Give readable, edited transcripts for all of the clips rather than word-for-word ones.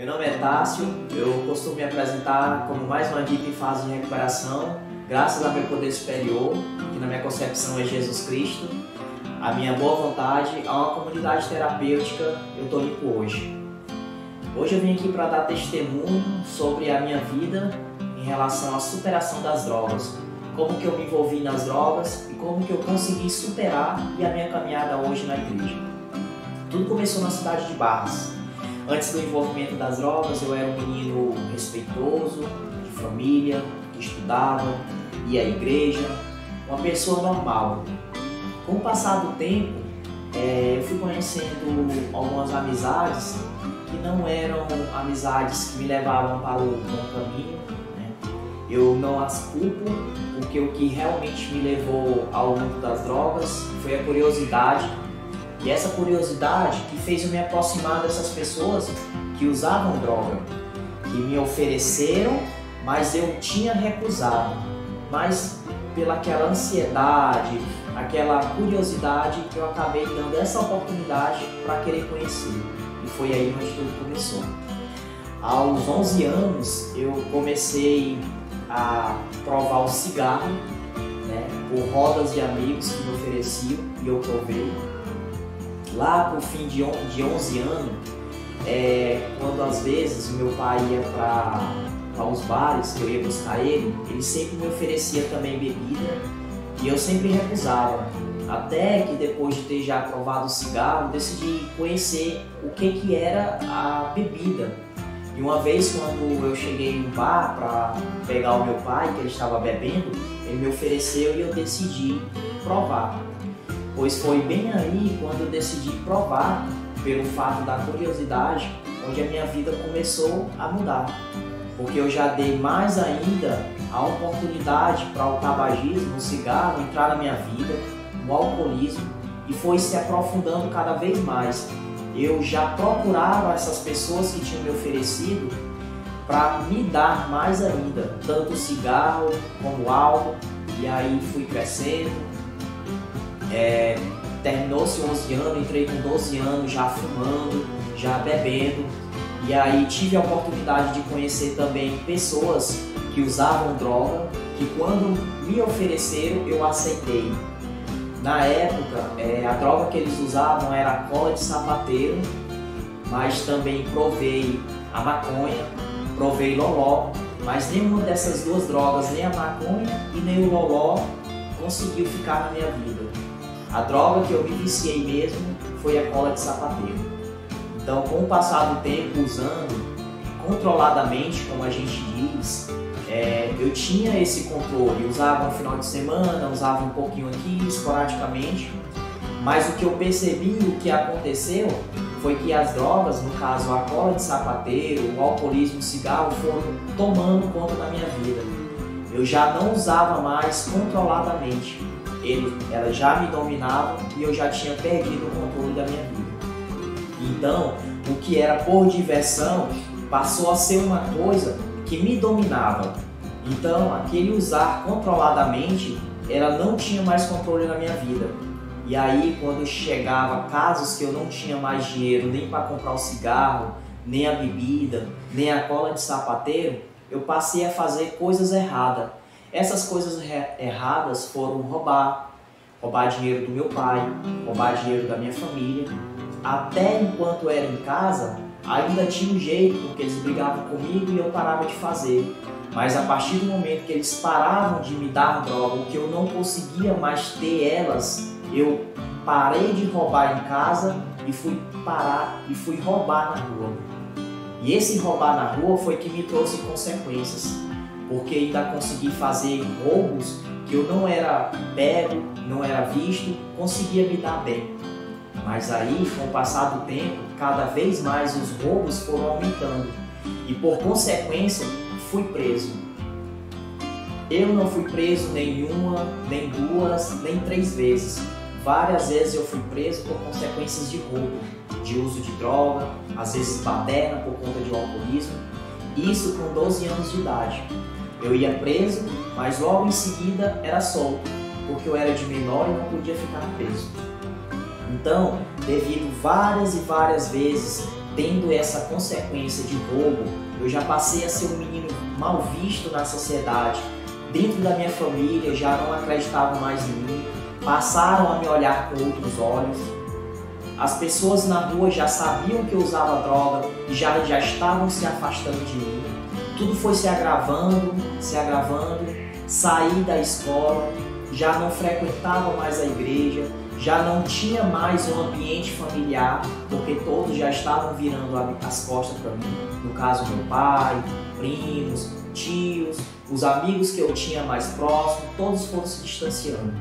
Meu nome é Tássio, eu costumo me apresentar como mais uma dica em fase de recuperação, graças ao meu poder superior, que na minha concepção é Jesus Cristo, a minha boa vontade, a uma comunidade terapêutica, eu estou limpo hoje. Hoje eu vim aqui para dar testemunho sobre a minha vida em relação à superação das drogas, como que eu me envolvi nas drogas e como que eu consegui superar e a minha caminhada hoje na igreja. Tudo começou na cidade de Barras. Antes do envolvimento das drogas, eu era um menino respeitoso, de família, que estudava, ia à igreja, uma pessoa normal. Com o passar do tempo, eu fui conhecendo algumas amizades que não eram amizades que me levavam para o bom caminho, né? Eu não as culpo, porque o que realmente me levou ao mundo das drogas foi a curiosidade. E essa curiosidade que fez eu me aproximar dessas pessoas que usavam droga, que me ofereceram, mas eu tinha recusado. Mas pelaquela ansiedade, aquela curiosidade, eu acabei dando essa oportunidade para querer conhecer. E foi aí onde tudo começou. Aos 11 anos eu comecei a provar o cigarro, né, por rodas de amigos que me ofereciam e eu provei. Lá pro fim de 11 anos, quando às vezes meu pai ia para os bares, que eu ia buscar ele sempre me oferecia também bebida e eu sempre recusava. Até que depois de ter já provado o cigarro, decidi conhecer o que era a bebida. E uma vez quando eu cheguei no bar para pegar o meu pai, que ele estava bebendo, ele me ofereceu e eu decidi provar. Pois foi bem aí quando eu decidi provar, pelo fato da curiosidade, onde a minha vida começou a mudar. Porque eu já dei mais ainda a oportunidade para o tabagismo, o cigarro entrar na minha vida, o alcoolismo, e foi se aprofundando cada vez mais. Eu já procurava essas pessoas que tinham me oferecido para me dar mais ainda, tanto o cigarro como o álcool, e aí fui crescendo. Terminou-se 11 anos, entrei com 12 anos já fumando, já bebendo, e aí tive a oportunidade de conhecer também pessoas que usavam droga, que quando me ofereceram eu aceitei. Na época, a droga que eles usavam era a cola de sapateiro, mas também provei a maconha, provei loló, mas nenhuma dessas duas drogas, nem a maconha e nem o loló, conseguiu ficar na minha vida. A droga que eu me viciei mesmo foi a cola de sapateiro. Então, com o passar do tempo, usando controladamente, como a gente diz, eu tinha esse controle. Usava no final de semana, usava um pouquinho aqui, esporadicamente. Mas o que eu percebi, o que aconteceu, foi que as drogas, no caso a cola de sapateiro, o alcoolismo, o cigarro, foram tomando conta da minha vida. Eu já não usava mais controladamente. Ela já me dominava e eu já tinha perdido o controle da minha vida. Então, o que era por diversão passou a ser uma coisa que me dominava. Então, aquele usar controladamente, ela não tinha mais controle na minha vida. E aí, quando chegava casos que eu não tinha mais dinheiro nem para comprar o cigarro, nem a bebida, nem a cola de sapateiro, eu passei a fazer coisas erradas. Essas coisas erradas foram roubar dinheiro do meu pai, roubar dinheiro da minha família. Até enquanto eu era em casa, ainda tinha um jeito, porque eles brigavam comigo e eu parava de fazer. Mas a partir do momento que eles paravam de me dar droga, o que eu não conseguia mais ter elas, eu parei de roubar em casa e fui roubar na rua. E esse roubar na rua foi que me trouxe consequências. Porque ainda consegui fazer roubos que eu não era pego, não era visto, conseguia me dar bem. Mas aí, com o passar do tempo, cada vez mais os roubos foram aumentando e por consequência fui preso. Eu não fui preso nenhuma, nem duas, nem 3 vezes. Várias vezes eu fui preso por consequências de roubo, de uso de droga, às vezes baderna por conta de alcoolismo. Isso com 12 anos de idade. Eu ia preso, mas logo em seguida era solto, porque eu era de menor e não podia ficar preso. Então, devido várias e várias vezes tendo essa consequência de roubo, eu já passei a ser um menino mal visto na sociedade. Dentro da minha família já não acreditavam mais em mim, passaram a me olhar com outros olhos. As pessoas na rua já sabiam que eu usava droga e já estavam se afastando de mim. Tudo foi se agravando, saí da escola, já não frequentava mais a igreja, já não tinha mais um ambiente familiar, porque todos já estavam virando as costas para mim. No caso, meu pai, primos, tios, os amigos que eu tinha mais próximo, todos foram se distanciando.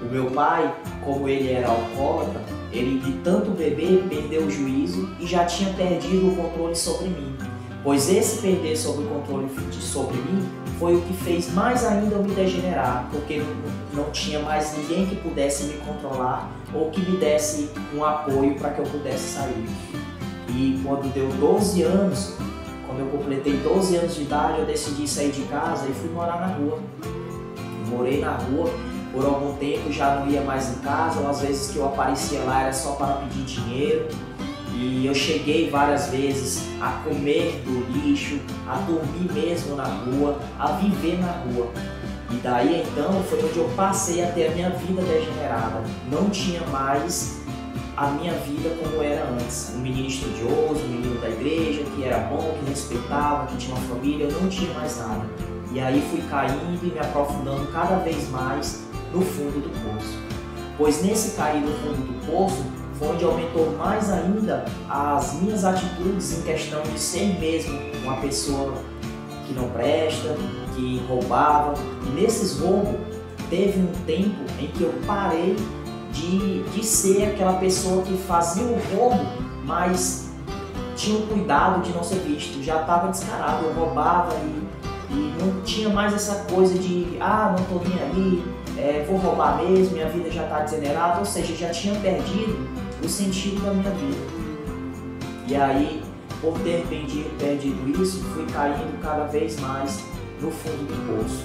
O meu pai, como ele era alcoólatra, ele de tanto beber perdeu o juízo e já tinha perdido o controle sobre mim. Pois esse perder sobre o controle sobre mim foi o que fez mais ainda eu me degenerar, porque não tinha mais ninguém que pudesse me controlar ou que me desse um apoio para que eu pudesse sair. E quando deu 12 anos, quando eu completei 12 anos de idade, eu decidi sair de casa e fui morar na rua. Morei na rua por algum tempo, já não ia mais em casa, ou às vezes que eu aparecia lá era só para pedir dinheiro. E eu cheguei várias vezes a comer do lixo, a dormir mesmo na rua, a viver na rua. E daí então foi onde eu passei a ter a minha vida degenerada. Não tinha mais a minha vida como era antes. Um menino estudioso, um menino da igreja, que era bom, que respeitava, que tinha uma família, eu não tinha mais nada. E aí fui caindo e me aprofundando cada vez mais no fundo do poço. Pois nesse cair no fundo do poço, foi onde aumentou mais ainda as minhas atitudes em questão de ser mesmo uma pessoa que não presta, que roubava. E nesses roubos, teve um tempo em que eu parei de ser aquela pessoa que fazia o roubo, mas tinha o cuidado de não ser visto. Já estava descarado, eu roubava e não tinha mais essa coisa de não tô nem aí, vou roubar mesmo, minha vida já está degenerada, ou seja, já tinha perdido o sentido da minha vida. E aí, por ter perdido isso, fui caindo cada vez mais no fundo do poço.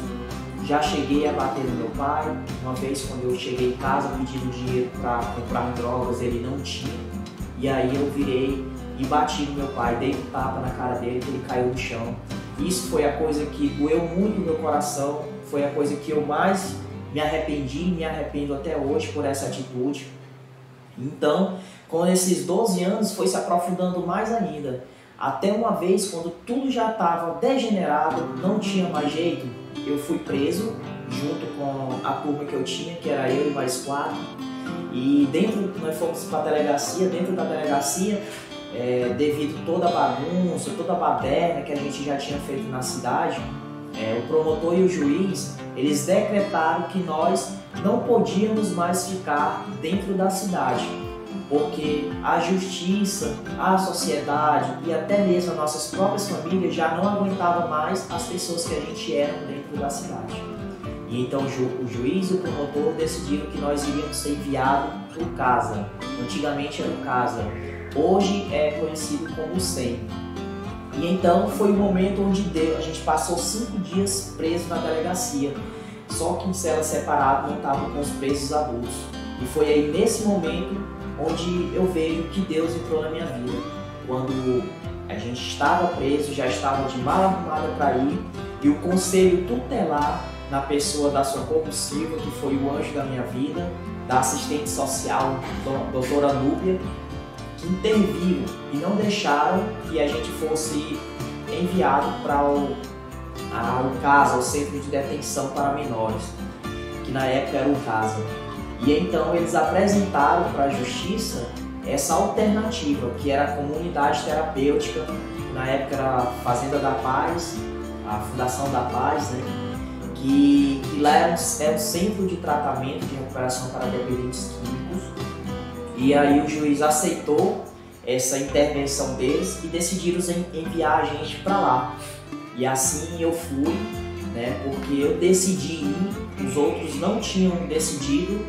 Já cheguei a bater no meu pai, uma vez quando eu cheguei em casa pedindo dinheiro para comprar drogas, ele não tinha. E aí eu virei e bati no meu pai, dei um tapa na cara dele, que ele caiu no chão. Isso foi a coisa que doeu muito no meu coração, foi a coisa que eu mais me arrependi e me arrependo até hoje por essa atitude. Então, com esses 12 anos, foi se aprofundando mais ainda. Até uma vez, quando tudo já estava degenerado, não tinha mais jeito, eu fui preso, junto com a turma que eu tinha, que era eu e mais 4. E nós fomos para a delegacia, dentro da delegacia, devido toda a bagunça, toda a baderna que a gente já tinha feito na cidade, o promotor e o juiz, eles decretaram que nós não podíamos mais ficar dentro da cidade, porque a justiça, a sociedade e até mesmo as nossas próprias famílias já não aguentavam mais as pessoas que a gente era dentro da cidade. E então o juiz e o promotor decidiram que nós iríamos ser enviados para o CASA. Antigamente era o CASA, hoje é conhecido como o SEM. E então foi o momento onde a gente passou 5 dias preso na delegacia, só que em cela separada, não estavam com os presos adultos. E foi aí nesse momento onde eu vejo que Deus entrou na minha vida. Quando a gente estava preso, já estava de mala arrumada para ir, e o conselho tutelar, na pessoa da Socorro Silva, que foi o anjo da minha vida, da assistente social, doutora Núbia, que interviram e não deixaram que a gente fosse enviado para o CASA, o Centro de Detenção para Menores, que na época era o CASA. E então eles apresentaram para a Justiça essa alternativa, que era a comunidade terapêutica, na época era a Fazenda da Paz, a Fundação da Paz, né? que lá era um centro de tratamento de recuperação para dependentes químicos. E aí o juiz aceitou essa intervenção deles e decidiram enviar a gente para lá. E assim eu fui, né, porque eu decidi ir, os outros não tinham decidido,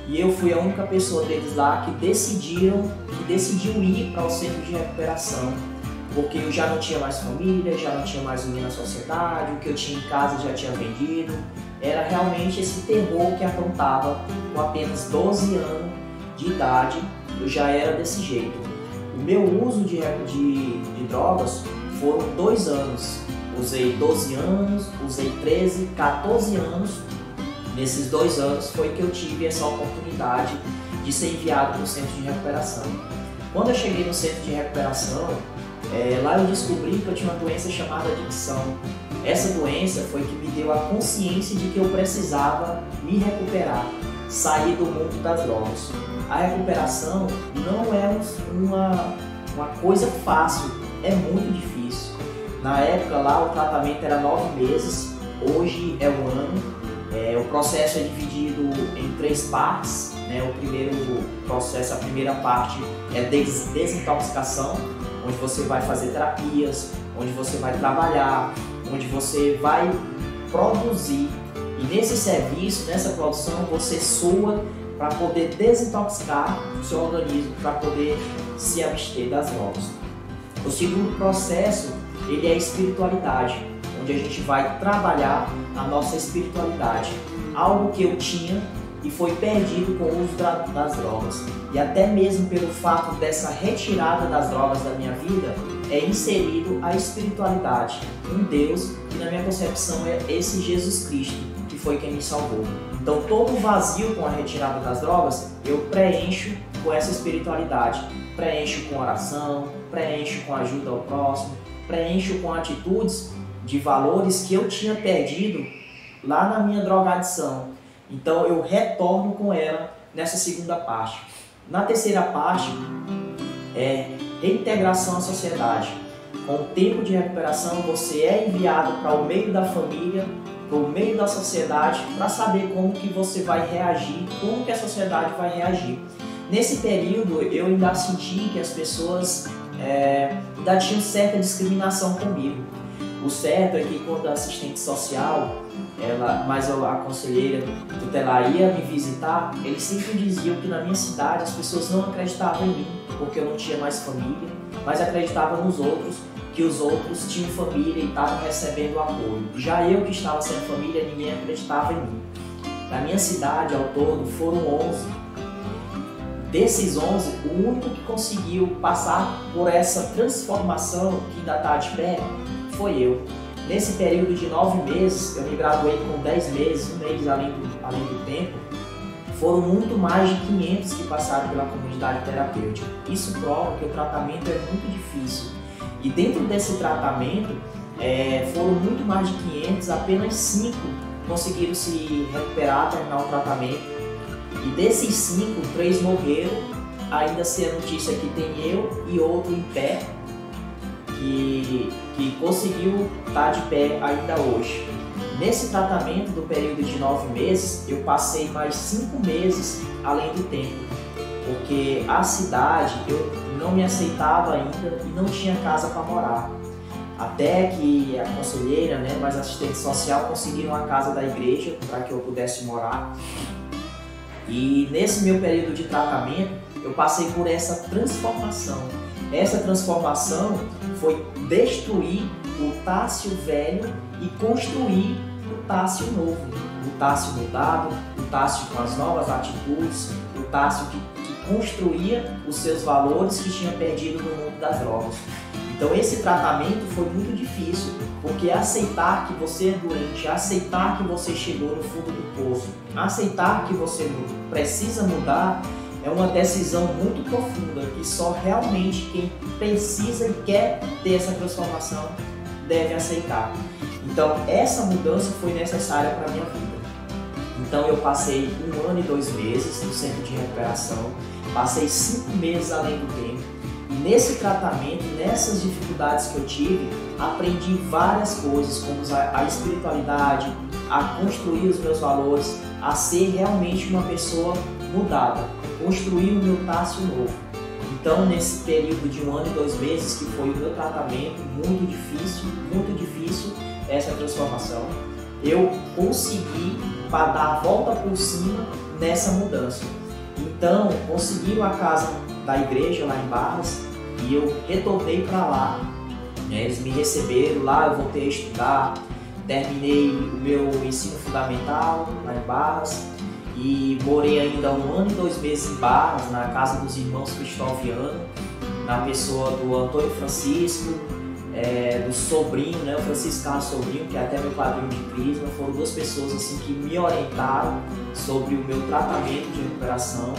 e eu fui a única pessoa deles lá que decidiu ir para o centro de recuperação, porque eu já não tinha mais família, já não tinha mais ninguém na sociedade, o que eu tinha em casa já tinha vendido. Era realmente esse terror que aprontava com apenas 12 anos de idade, eu já era desse jeito. O meu uso de drogas foram 2 anos. Usei 12 anos, usei 13, 14 anos. Nesses 2 anos foi que eu tive essa oportunidade de ser enviado para o centro de recuperação. Quando eu cheguei no centro de recuperação, lá eu descobri que eu tinha uma doença chamada adicção. Essa doença foi que me deu a consciência de que eu precisava me recuperar, sair do mundo das drogas. A recuperação não é uma coisa fácil, é muito difícil. Na época lá o tratamento era 9 meses, hoje é 1 ano. O processo é dividido em 3 partes. O primeiro processo, a primeira parte é desintoxicação, onde você vai fazer terapias, onde você vai trabalhar, onde você vai produzir. E nesse serviço, nessa produção, você sua para poder desintoxicar o seu organismo, para poder se abster das drogas. O segundo processo, ele é a espiritualidade, onde a gente vai trabalhar a nossa espiritualidade. Algo que eu tinha e foi perdido com o uso das drogas. E até mesmo pelo fato dessa retirada das drogas da minha vida, é inserido a espiritualidade, um Deus que na minha concepção é esse Jesus Cristo, que foi quem me salvou. Então todo o vazio com a retirada das drogas, eu preencho com essa espiritualidade. Preencho com oração, preencho com ajuda ao próximo, preencho com atitudes de valores que eu tinha perdido lá na minha drogadição. Então eu retorno com ela nessa segunda parte. Na terceira parte é reintegração à sociedade. Com o tempo de recuperação você é enviado para o meio da família, para o meio da sociedade, para saber como que você vai reagir, como que a sociedade vai reagir. Nesse período eu ainda senti que as pessoas ainda tinham certa discriminação comigo. O certo é que quando a assistente social, mas a conselheira tutelar ia me visitar, eles sempre diziam que na minha cidade as pessoas não acreditavam em mim, porque eu não tinha mais família, mas acreditavam nos outros, que os outros tinham família e estavam recebendo apoio. Já eu que estava sem família, ninguém acreditava em mim. Na minha cidade, ao todo, foram 11. Desses 11, o único que conseguiu passar por essa transformação que ainda está de pé foi eu. Nesse período de 9 meses, eu me graduei com 10 meses, 1 mês além do tempo, foram muito mais de 500 que passaram pela comunidade terapêutica. Isso prova que o tratamento é muito difícil. E dentro desse tratamento, foram muito mais de 500, apenas 5 conseguiram se recuperar, terminar o tratamento. E desses 5, 3 morreram. Ainda se a notícia que tem eu e outro em pé, que conseguiu estar de pé ainda hoje. Nesse tratamento do período de 9 meses, eu passei mais 5 meses além do tempo, porque a cidade eu não me aceitava ainda e não tinha casa para morar. Até que a conselheira, mais a assistente social conseguiram a casa da igreja para que eu pudesse morar. E nesse meu período de tratamento, eu passei por essa transformação. Essa transformação foi destruir o Tássio velho e construir o Tássio novo. O Tássio mudado, o Tássio com as novas atitudes, o Tássio que construía os seus valores que tinha perdido no mundo das drogas. Então esse tratamento foi muito difícil, porque aceitar que você é doente, aceitar que você chegou no fundo do poço, aceitar que você precisa mudar, é uma decisão muito profunda que só realmente quem precisa e quer ter essa transformação deve aceitar. Então essa mudança foi necessária para a minha vida. Então eu passei 1 ano e 2 meses no centro de recuperação, passei 5 meses além do tempo. E nesse tratamento, nessas dificuldades que eu tive, aprendi várias coisas, como a espiritualidade, a construir os meus valores, a ser realmente uma pessoa mudada, construir o meu Tássio novo. Então, nesse período de 1 ano e 2 meses, que foi o meu tratamento, muito difícil essa transformação, eu consegui dar a volta por cima nessa mudança. Então, conseguiram a casa da igreja lá em Barras e eu retornei para lá. Eles me receberam lá, eu voltei a estudar, terminei o meu ensino fundamental lá em Barras e morei ainda 1 ano e 2 meses em Barras, na casa dos irmãos Cristóviano, na pessoa do Antônio Francisco, do sobrinho, né, o Francisco Carlos Sobrinho, que é até meu padrinho de crisma. Foram 2 pessoas assim que me orientaram sobre o meu tratamento de recuperação,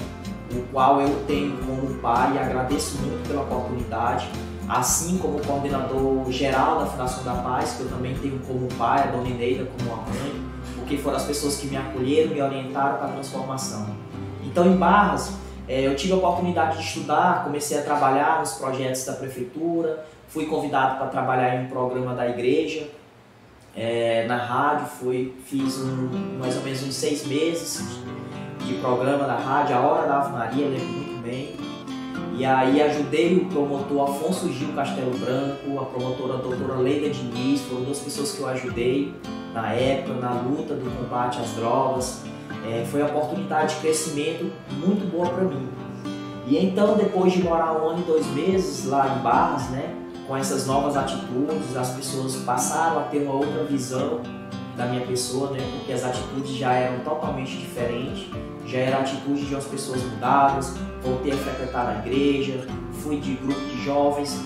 o qual eu tenho como pai e agradeço muito pela oportunidade, assim como o coordenador geral da Fundação da Paz, que eu também tenho como pai, a Dona Ineida como uma mãe, porque foram as pessoas que me acolheram e me orientaram para a transformação. Então, em Barras, eu tive a oportunidade de estudar, comecei a trabalhar nos projetos da prefeitura, fui convidado para trabalhar em um programa da igreja, na rádio, fiz mais ou menos uns 6 meses de programa da rádio, A Hora da Ave Maria, lembro muito bem. E aí ajudei o promotor Afonso Gil Castelo Branco, a promotora doutora Leida Diniz, foram 2 pessoas que eu ajudei na época, na luta do combate às drogas. Foi uma oportunidade de crescimento muito boa para mim. E então, depois de morar 1 ano e 2 meses lá em Barras, né, com essas novas atitudes, as pessoas passaram a ter uma outra visão da minha pessoa, né, porque as atitudes já eram totalmente diferentes, já era a atitude de umas pessoas mudadas. Voltei a frequentar a igreja, fui de grupo de jovens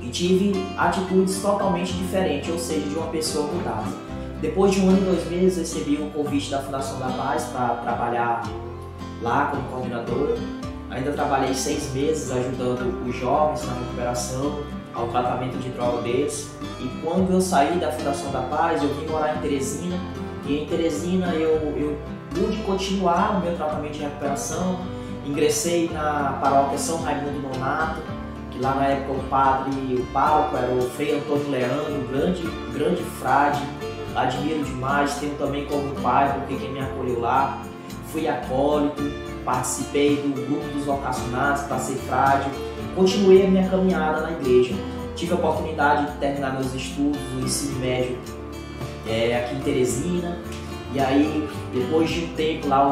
e tive atitudes totalmente diferentes, ou seja, de uma pessoa mudada. Depois de 1 ano e 2 meses, recebi um convite da Fundação da Paz para trabalhar lá como coordenador. Ainda trabalhei 6 meses ajudando os jovens na recuperação, ao tratamento de droga deles. E quando eu saí da Fundação da Paz, eu vim morar em Teresina. E em Teresina eu pude continuar o meu tratamento de recuperação. Ingressei na paróquia São Raimundo Nonato, que lá na época o pároco era o Frei Antônio Leandro, grande frade. Admiro demais, tenho também como pai, porque quem me acolheu lá. Fui acólito, participei do grupo dos vocacionados para ser frade. Continuei a minha caminhada na igreja. Tive a oportunidade de terminar meus estudos no ensino médio aqui em Teresina. E aí, depois de um tempo lá,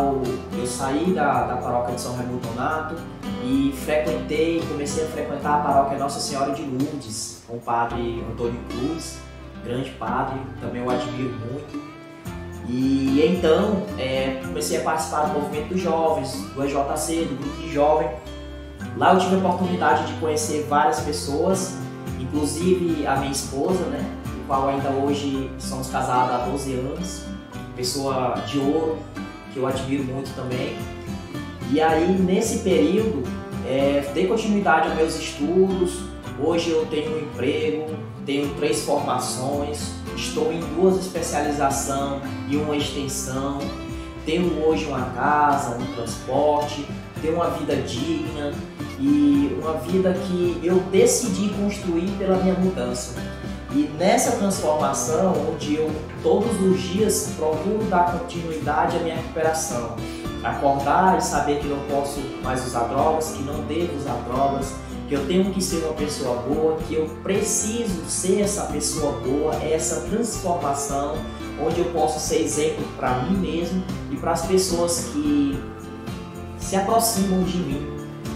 eu saí da paróquia de São Raimundo Nonato e comecei a frequentar a paróquia Nossa Senhora de Lourdes, com o padre Antônio Cruz, grande padre, também eu admiro muito. E então, comecei a participar do movimento dos jovens, do EJC, do grupo de jovem. Lá eu tive a oportunidade de conhecer várias pessoas, inclusive a minha esposa, né, com a qual ainda hoje somos casados há 12 anos, pessoa de ouro, que eu admiro muito também. E aí, nesse período, dei continuidade aos meus estudos. Hoje eu tenho um emprego, tenho 3 formações, estou em 2 especializações e uma extensão, tenho hoje uma casa, um transporte, tenho uma vida digna e uma vida que eu decidi construir pela minha mudança. E nessa transformação, onde eu todos os dias procuro dar continuidade à minha recuperação, acordar e saber que não posso mais usar drogas, que não devo usar drogas, que eu tenho que ser uma pessoa boa, que eu preciso ser essa pessoa boa, essa transformação, onde eu posso ser exemplo para mim mesmo e para as pessoas que se aproximam de mim,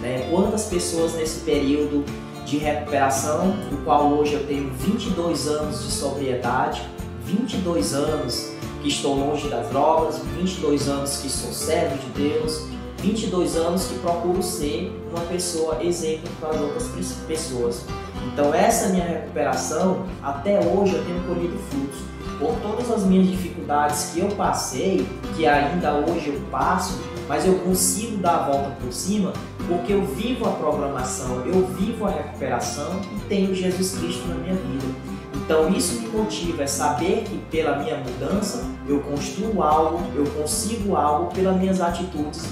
né? Quantas pessoas nesse período de recuperação, do qual hoje eu tenho 22 anos de sobriedade, 22 anos que estou longe das drogas, 22 anos que sou servo de Deus, 22 anos que procuro ser uma pessoa exemplo para as outras pessoas. Então essa minha recuperação, até hoje eu tenho colhido frutos. Por todas as minhas dificuldades que eu passei, que ainda hoje eu passo, mas eu consigo dar a volta por cima, porque eu vivo a programação, eu vivo a recuperação e tenho Jesus Cristo na minha vida. Então isso me motiva, é saber que pela minha mudança eu construo algo, eu consigo algo pelas minhas atitudes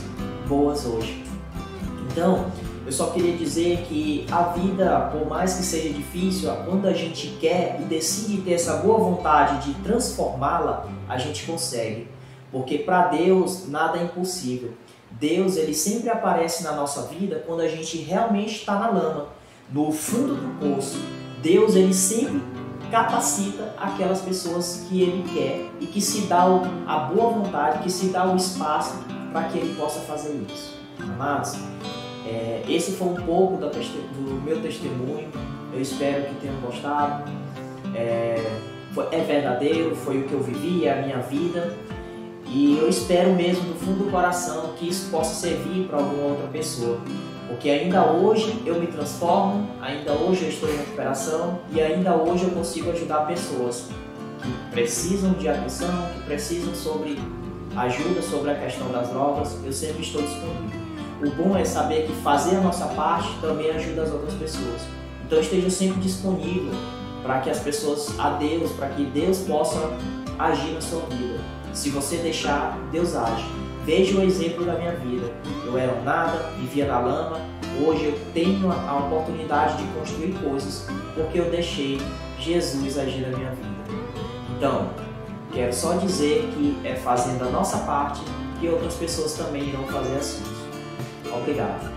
boas hoje. Então, eu só queria dizer que a vida, por mais que seja difícil, quando a gente quer e decide ter essa boa vontade de transformá-la, a gente consegue. Porque para Deus nada é impossível. Deus, ele sempre aparece na nossa vida quando a gente realmente está na lama, no fundo do poço. Deus, ele sempre capacita aquelas pessoas que ele quer e que se dá a boa vontade, que se dá o espaço para que ele possa fazer isso. Amados, esse foi um pouco do meu testemunho. Eu espero que tenham gostado. É verdadeiro, foi o que eu vivi, é a minha vida. E eu espero mesmo do fundo do coração que isso possa servir para alguma outra pessoa. Porque ainda hoje eu me transformo, ainda hoje eu estou em recuperação e ainda hoje eu consigo ajudar pessoas que precisam de atenção, que precisam sobre ajuda sobre a questão das drogas. Eu sempre estou disponível. O bom é saber que fazer a nossa parte também ajuda as outras pessoas. Então esteja sempre disponível para que as pessoas, a Deus, para que Deus possa agir na sua vida. Se você deixar, Deus age. Veja o exemplo da minha vida. Eu era um nada, vivia na lama. Hoje eu tenho a oportunidade de construir coisas porque eu deixei Jesus agir na minha vida. Então, quero só dizer que é fazendo a nossa parte que outras pessoas também irão fazer assim. Obrigado.